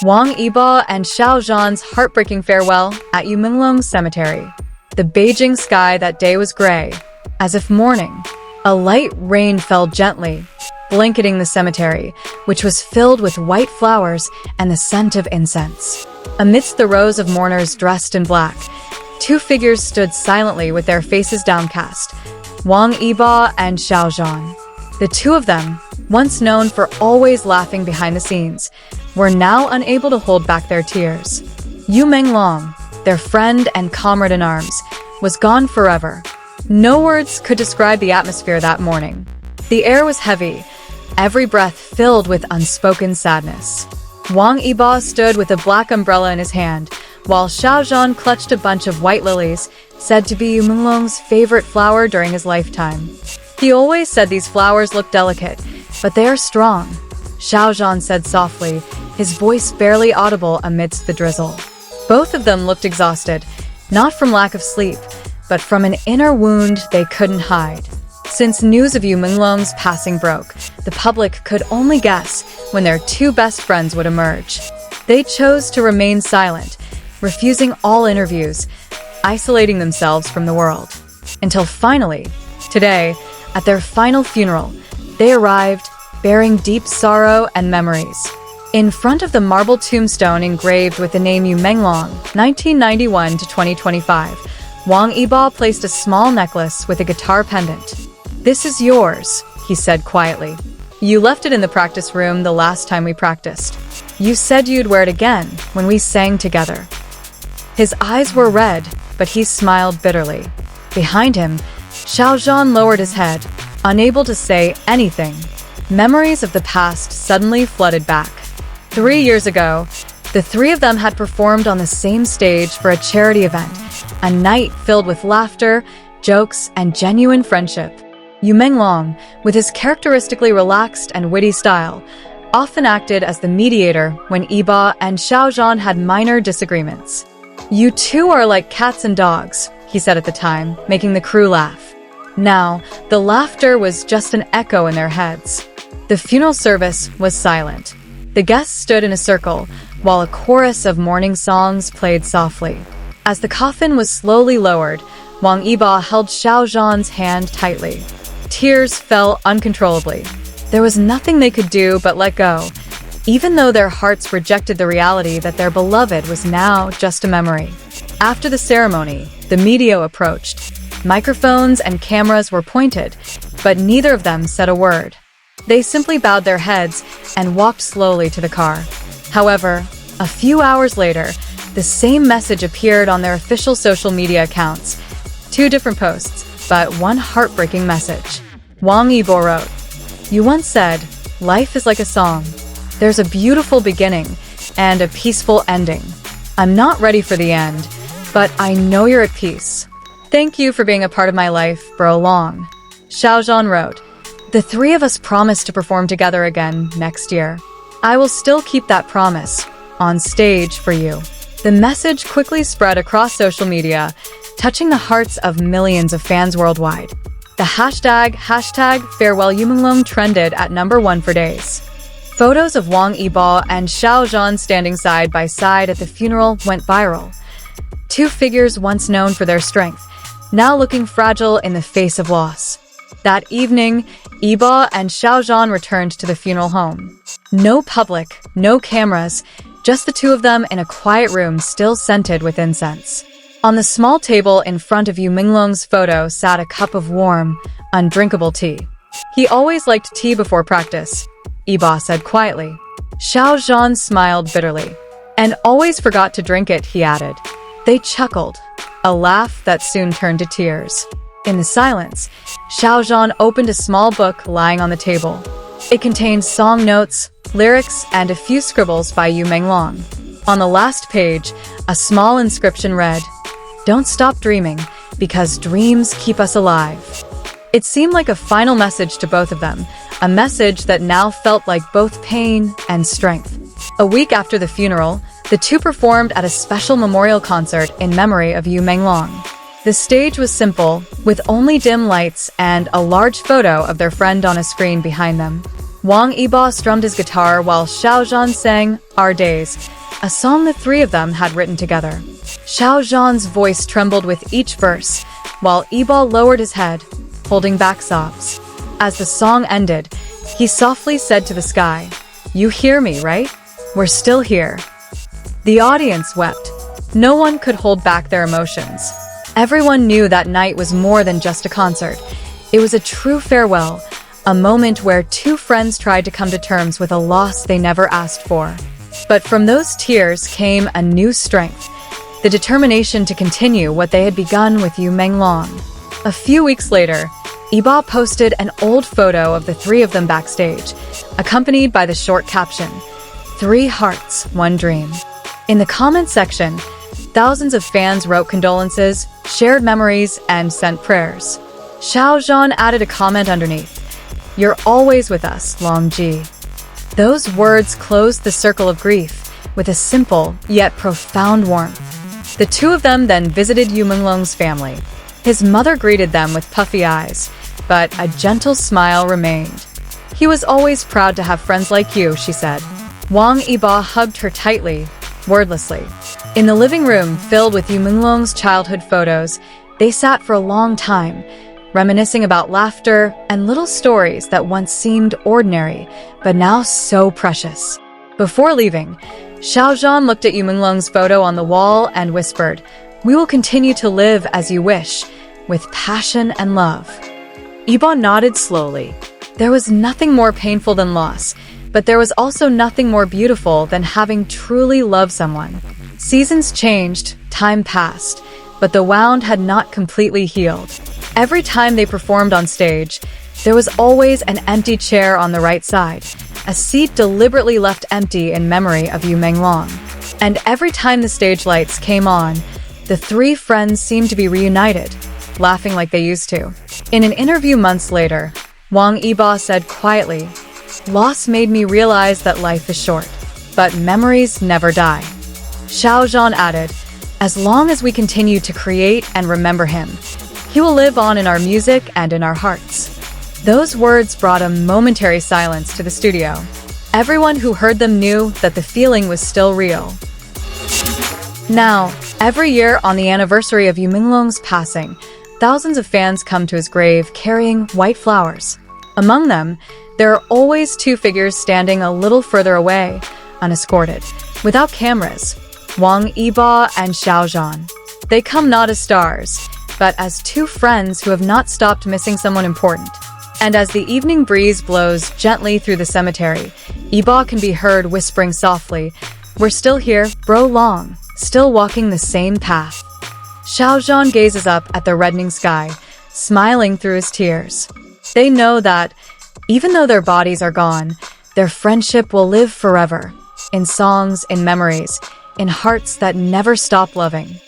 Wang Yibo and Xiao Zhan's heartbreaking farewell at Yu Menglong cemetery. The Beijing sky that day was gray, as if mourning. A light rain fell gently, blanketing the cemetery, which was filled with white flowers and the scent of incense. Amidst the rows of mourners dressed in black, two figures stood silently with their faces downcast, Wang Yibo and Xiao Zhan. The two of them, once known for always laughing behind the scenes, were now unable to hold back their tears. Yu Menglong, their friend and comrade-in-arms, was gone forever. No words could describe the atmosphere that morning. The air was heavy, every breath filled with unspoken sadness. Wang Yibo stood with a black umbrella in his hand, while Xiao Zhan clutched a bunch of white lilies, said to be Yu Menglong's favorite flower during his lifetime. He always said these flowers look delicate, but they are strong, Xiao Zhan said softly, his voice barely audible amidst the drizzle. Both of them looked exhausted, not from lack of sleep, but from an inner wound they couldn't hide. Since news of Yu Menglong's passing broke, the public could only guess when their two best friends would emerge. They chose to remain silent, refusing all interviews, isolating themselves from the world. Until finally, today, at their final funeral, they arrived, bearing deep sorrow and memories. In front of the marble tombstone engraved with the name Yu Menglong, 1991 to 2025, Wang Yibo placed a small necklace with a guitar pendant. "This is yours," he said quietly. "You left it in the practice room the last time we practiced. You said you'd wear it again when we sang together." His eyes were red, but he smiled bitterly. Behind him, Xiao Zhan lowered his head, unable to say anything. Memories of the past suddenly flooded back. 3 years ago, the three of them had performed on the same stage for a charity event, a night filled with laughter, jokes, and genuine friendship. Yu Menglong, with his characteristically relaxed and witty style, often acted as the mediator when Yibo and Xiao Zhan had minor disagreements. "You two are like cats and dogs," he said at the time, making the crew laugh. Now, the laughter was just an echo in their heads. The funeral service was silent. The guests stood in a circle, while a chorus of mourning songs played softly. As the coffin was slowly lowered, Wang Yibo held Xiao Zhan's hand tightly. Tears fell uncontrollably. There was nothing they could do but let go, even though their hearts rejected the reality that their beloved was now just a memory. After the ceremony, the media approached. Microphones and cameras were pointed, but neither of them said a word. They simply bowed their heads and walked slowly to the car. However, a few hours later, the same message appeared on their official social media accounts. 2 different posts, but one heartbreaking message. Wang Yibo wrote, "You once said, life is like a song. There's a beautiful beginning and a peaceful ending. I'm not ready for the end, but I know you're at peace. Thank you for being a part of my life for a long." Xiao Zhan wrote, "The three of us promised to perform together again next year. I will still keep that promise, on stage for you." The message quickly spread across social media, touching the hearts of millions of fans worldwide. The hashtag Farewell Yu Menglong trended at #1 for days. Photos of Wang Yibo and Xiao Zhan standing side by side at the funeral went viral. Two figures once known for their strength, now looking fragile in the face of loss. That evening, Yibo and Xiao Zhan returned to the funeral home. No public, no cameras, just the two of them in a quiet room still scented with incense. On the small table in front of Yu Menglong's photo sat a cup of warm, undrinkable tea. "He always liked tea before practice," Yibo said quietly. Xiao Zhan smiled bitterly. "And always forgot to drink it," he added. They chuckled, a laugh that soon turned to tears. In the silence, Xiao Zhan opened a small book lying on the table. It contained song notes, lyrics, and a few scribbles by Yu Menglong. On the last page, a small inscription read, "Don't stop dreaming, because dreams keep us alive." It seemed like a final message to both of them, a message that now felt like both pain and strength. A week after the funeral, the two performed at a special memorial concert in memory of Yu Menglong. The stage was simple, with only dim lights and a large photo of their friend on a screen behind them. Wang Yibo strummed his guitar while Xiao Zhan sang Our Days, a song the three of them had written together. Xiao Zhan's voice trembled with each verse, while Yibo lowered his head, holding back sobs. As the song ended, he softly said to the sky, "You hear me, right? We're still here." The audience wept. No one could hold back their emotions. Everyone knew that night was more than just a concert. It was a true farewell, a moment where two friends tried to come to terms with a loss they never asked for. But from those tears came a new strength, the determination to continue what they had begun with Yu Menglong. A few weeks later, Yibo posted an old photo of the three of them backstage, accompanied by the short caption, "3 hearts, 1 dream." In the comments section, thousands of fans wrote condolences, shared memories, and sent prayers. Xiao Zhan added a comment underneath, "You're always with us, Long Ji." Those words closed the circle of grief with a simple yet profound warmth. The two of them then visited Yu Menglong's family. His mother greeted them with puffy eyes, but a gentle smile remained. "He was always proud to have friends like you," she said. Wang Yibo hugged her tightly, wordlessly. In the living room filled with Yu Menglong's childhood photos, they sat for a long time, reminiscing about laughter and little stories that once seemed ordinary, but now so precious. Before leaving, Xiao Zhan looked at Yu Menglong's photo on the wall and whispered, "We will continue to live as you wish, with passion and love." Yibo nodded slowly. There was nothing more painful than loss, but there was also nothing more beautiful than having truly loved someone. Seasons changed, time passed, but the wound had not completely healed. Every time they performed on stage, there was always an empty chair on the right side, a seat deliberately left empty in memory of Yu Menglong. And every time the stage lights came on, the three friends seemed to be reunited, laughing like they used to. In an interview months later, Wang Yibo said quietly, "Loss made me realize that life is short, but memories never die." Xiao Zhan added, "As long as we continue to create and remember him, he will live on in our music and in our hearts." Those words brought a momentary silence to the studio. Everyone who heard them knew that the feeling was still real. Now, every year on the anniversary of Yu Menglong's passing, thousands of fans come to his grave carrying white flowers. Among them, there are always two figures standing a little further away, unescorted, without cameras, Wang Yibo and Xiao Zhan. They come not as stars, but as two friends who have not stopped missing someone important. And as the evening breeze blows gently through the cemetery, Yibo can be heard whispering softly, "We're still here, bro long, still walking the same path." Xiao Zhan gazes up at the reddening sky, smiling through his tears. They know that, even though their bodies are gone, their friendship will live forever, in songs, in memories, in hearts that never stop loving.